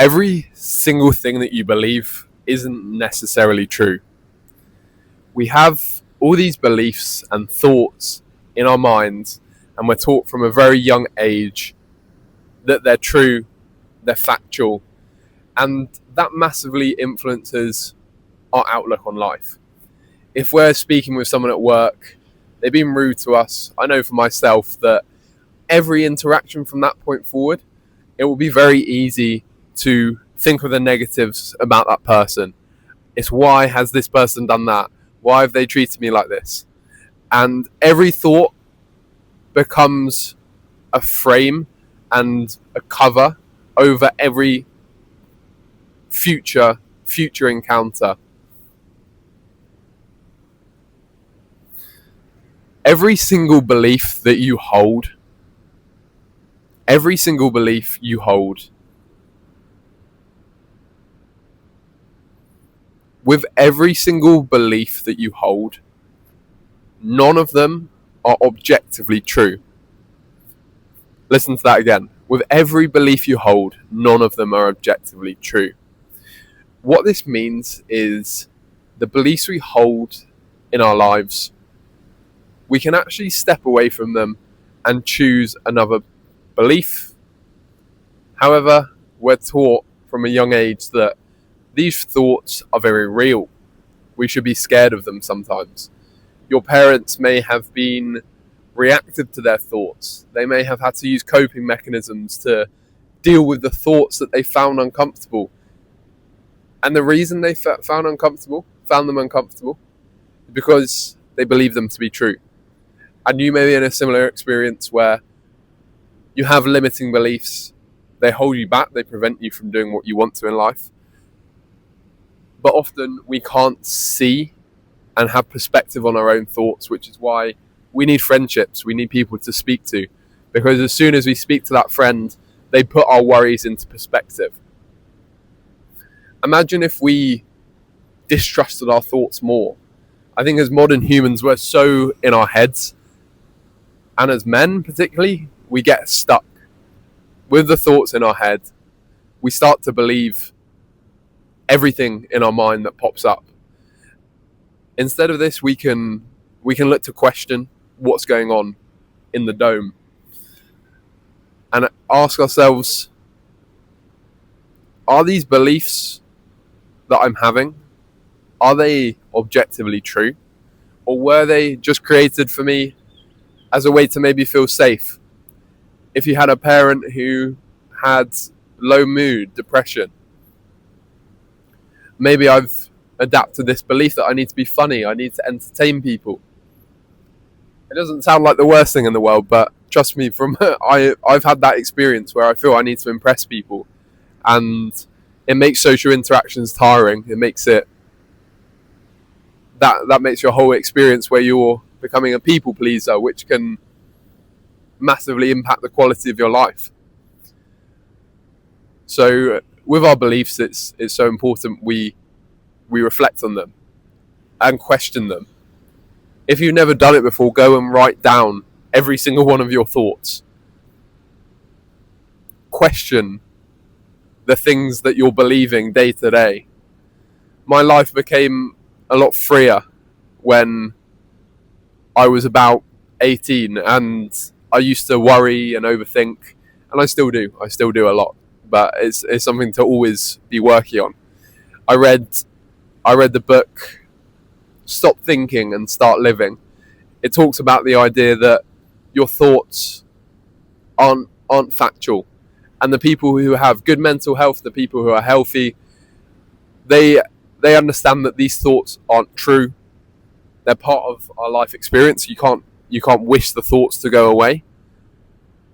every single thing that you believe isn't necessarily true. We have all these beliefs and thoughts in our minds, and we're taught from a very young age that they're true, they're factual, and that massively influences our outlook on life. If we're speaking with someone at work, they've been rude to us, I know for myself that every interaction from that point forward, it will be very easy to think of the negatives about that person. It's why has this person done that? Why have they treated me like this? And every thought becomes a frame and a cover over every future encounter. Every single belief that you hold, with every single belief that you hold, none of them are objectively true. Listen to that again. With every belief you hold, none of them are objectively true. What this means is the beliefs we hold in our lives, we can actually step away from them and choose another belief. However, we're taught from a young age that these thoughts are very real. We should be scared of them sometimes. Your parents may have been reactive to their thoughts. They may have had to use coping mechanisms to deal with the thoughts that they found uncomfortable. And the reason they found them uncomfortable, because they believe them to be true. And you may be in a similar experience where you have limiting beliefs. They hold you back. They prevent you from doing what you want to in life. But often we can't see and have perspective on our own thoughts, which is why we need friendships. We need people to speak to. Because as soon as we speak to that friend, they put our worries into perspective. Imagine if we distrusted our thoughts more. I think as modern humans, we're so in our heads. And as men, particularly, we get stuck with the thoughts in our head. We start to believe everything in our mind that pops up. Instead of this, we can look to question what's going on in the dome and ask ourselves, are these beliefs that I'm having, are they objectively true? Or were they just created for me as a way to maybe feel safe? If you had a parent who had low mood, depression, maybe I've adapted this belief that I need to be funny, I need to entertain people. It doesn't sound like the worst thing in the world, but trust me, I've had that experience where I feel I need to impress people, and it makes social interactions tiring. It makes it that makes your whole experience where you're becoming a people pleaser, which can massively impact the quality of your life. So with our beliefs, it's so important we reflect on them and question them. If you've never done it before, go and write down every single one of your thoughts. Question the things that you're believing day to day. My life became a lot freer when I was about 18, and I used to worry and overthink, and I still do a lot, but it's something to always be working on. I read the book Stop Thinking and Start Living. It talks about the idea that your thoughts aren't factual, and the people who have good mental health, the people who are healthy, they understand that these thoughts aren't true. They're part of our life experience. You can't wish the thoughts to go away,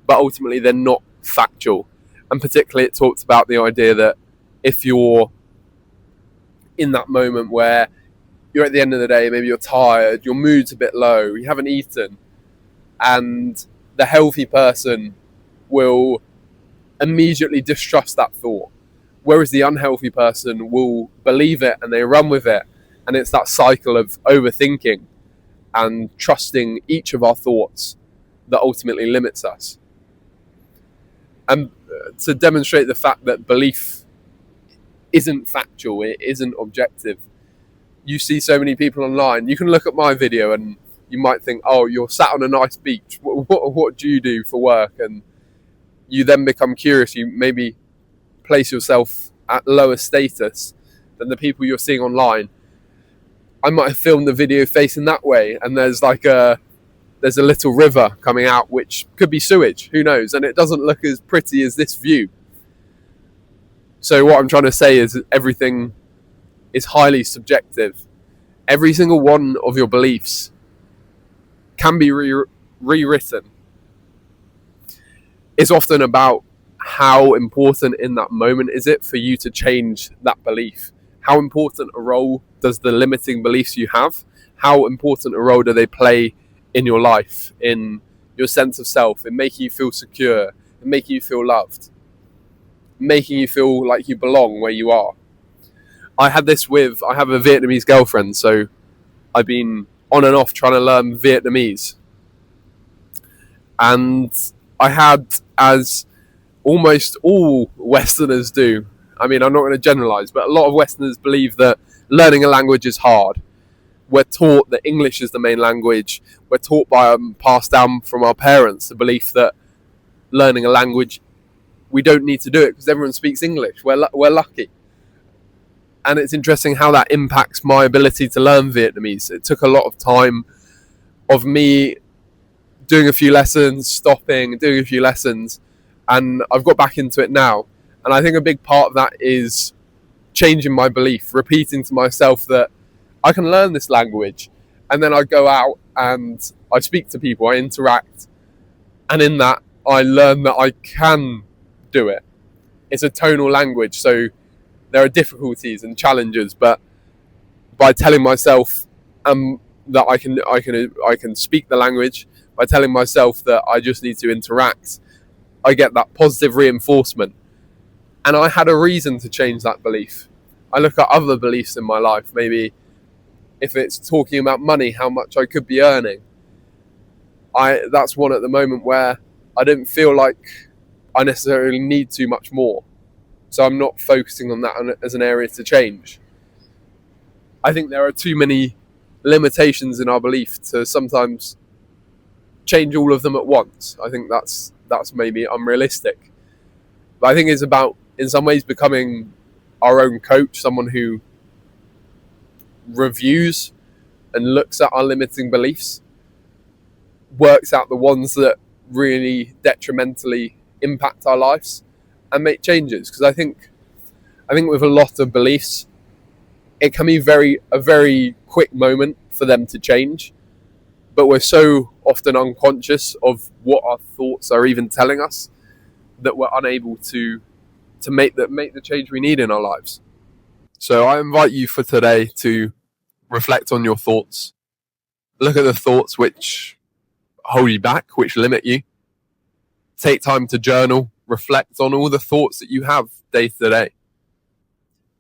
but ultimately they're not factual. And particularly it talks about the idea that if you're in that moment where you're at the end of the day, maybe you're tired, your mood's a bit low, you haven't eaten, and the healthy person will immediately distrust that thought, whereas the unhealthy person will believe it and they run with it. And it's that cycle of overthinking and trusting each of our thoughts that ultimately limits us. And to demonstrate the fact that belief isn't factual, it isn't objective. You see so many people online. You can look at my video and you might think, oh, you're sat on a nice beach. What do you do for work? And you then become curious. You maybe place yourself at lower status than the people you're seeing online. I might have filmed the video facing that way, and there's a little river coming out, which could be sewage, who knows? And it doesn't look as pretty as this view. So what I'm trying to say is that everything is highly subjective. Every single one of your beliefs can be rewritten. It's often about how important in that moment is it for you to change that belief. How important a role does the limiting beliefs you have, how important a role do they play in your life, in your sense of self, in making you feel secure, in making you feel loved, making you feel like you belong where you are. I have a Vietnamese girlfriend, so I've been on and off trying to learn Vietnamese. And I had, as almost all Westerners do, I mean, I'm not going to generalize, but a lot of Westerners believe that learning a language is hard. We're taught that English is the main language. We're taught passed down from our parents the belief that learning a language, we don't need to do it because everyone speaks English. We're lucky. And it's interesting how that impacts my ability to learn Vietnamese. It took a lot of time of me doing a few lessons, stopping, doing a few lessons, and I've got back into it now. And I think a big part of that is changing my belief, repeating to myself that I can learn this language. And then I go out and I speak to people, I interact. And in that, I learn that I can do it. It's a tonal language, so there are difficulties and challenges, but by telling myself that I can speak the language, by telling myself that I just need to interact, I get that positive reinforcement. And I had a reason to change that belief. I look at other beliefs in my life, maybe if it's talking about money, how much I could be earning. That's one at the moment where I don't feel like I necessarily need too much more. So I'm not focusing on that as an area to change. I think there are too many limitations in our belief to sometimes change all of them at once. I think that's maybe unrealistic. But I think it's about, in some ways, becoming our own coach, someone who reviews and looks at our limiting beliefs, works out the ones that really detrimentally impact our lives, and make changes. Because I think with a lot of beliefs, it can be a very quick moment for them to change, but we're so often unconscious of what our thoughts are even telling us that we're unable to make the change we need in our lives. So I invite you for today to reflect on your thoughts. Look at the thoughts which hold you back, which limit you. Take time to journal, reflect on all the thoughts that you have day to day.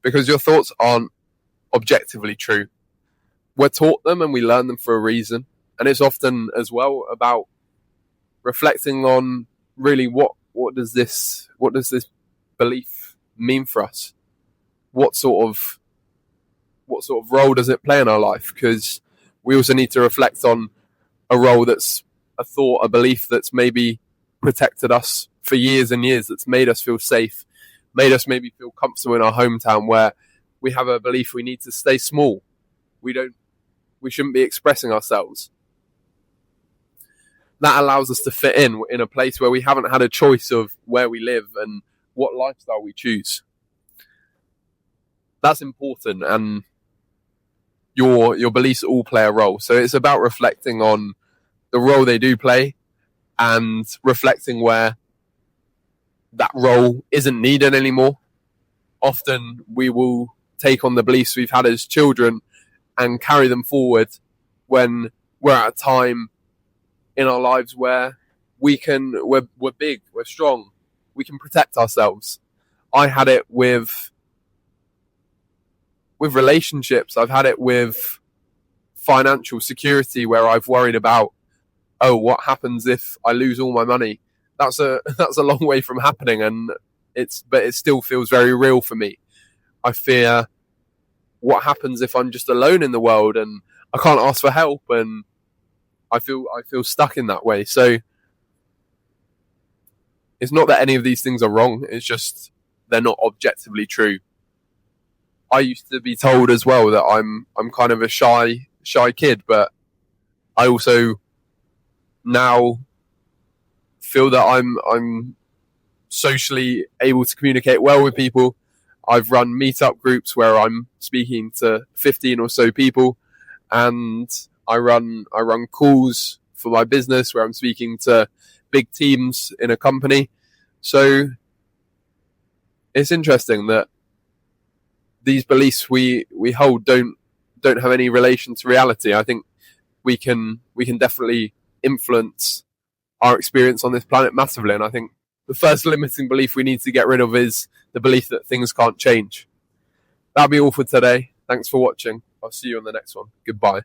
Because your thoughts aren't objectively true. We're taught them and we learn them for a reason. And it's often as well about reflecting on really what does this belief mean for us? What sort of role does it play in our life? Because we also need to reflect on a role that's a thought, a belief that's maybe protected us for years and years, that's made us feel safe, made us maybe feel comfortable in our hometown, where we have a belief we need to stay small. We shouldn't be expressing ourselves. That allows us to fit in a place where we haven't had a choice of where we live and what lifestyle we choose. That's important, and your beliefs all play a role. So it's about reflecting on the role they do play and reflecting where that role isn't needed anymore. Often we will take on the beliefs we've had as children and carry them forward when we're at a time in our lives where we're big, we're strong, we can protect ourselves. I had it with relationships. I've had it with financial security, where I've worried about, what happens if I lose all my money? That's a long way from happening, but it still feels very real for me. I fear what happens if I'm just alone in the world and I can't ask for help, and I feel stuck in that way. So it's not that any of these things are wrong, it's just they're not objectively true. I used to be told as well that I'm kind of a shy kid, but I also now feel that I'm socially able to communicate well with people. I've run meetup groups where I'm speaking to 15 or so people, and I run calls for my business where I'm speaking to big teams in a company. So it's interesting that these beliefs we hold don't have any relation to reality. I think we can definitely influence our experience on this planet massively, and I think the first limiting belief we need to get rid of is the belief that things can't change. That'll be all for today. Thanks for watching. I'll see you on the next one. Goodbye.